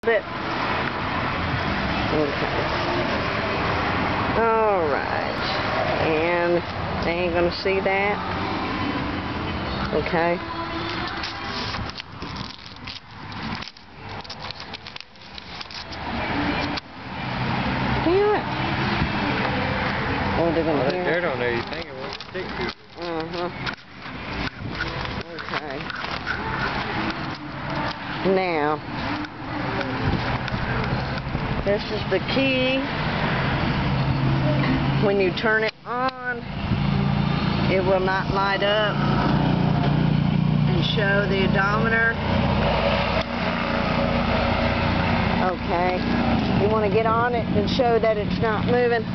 it. Okay. Alright. And they ain't gonna see that. Okay. Hear it. Oh, they're gonna hear it. Dirt on there, you think it won't stick to it. Okay. Now, this is the key. When you turn it on, it will not light up and show the odometer. Okay. You want to get on it and show that it's not moving.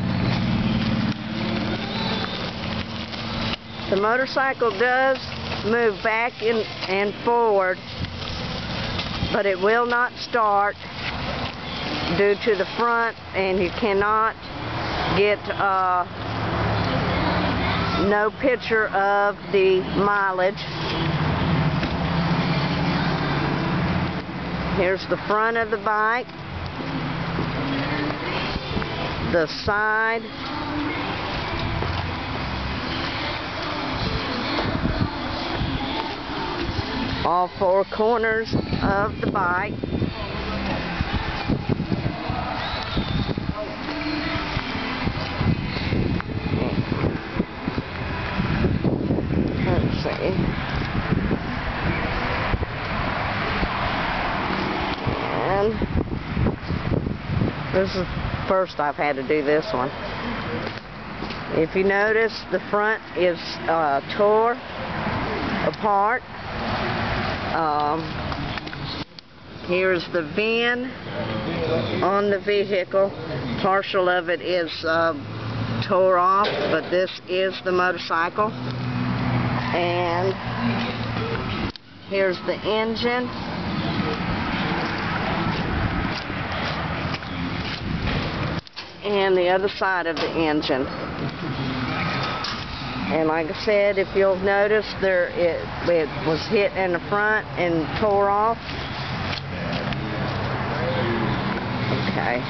The motorcycle does move back and forward, but it will not start due to the front, and you cannot get no picture of the mileage. Here's the front of the bike, the side, all four corners of the bike. Let's see. And this is first I've had to do this one. If you notice, the front is tore apart. Here's the VIN on the vehicle. Partial of it is tore off, but this is the motorcycle. And here's the engine. And the other side of the engine. And like I said, if you'll notice, it was hit in the front and tore off. Okay.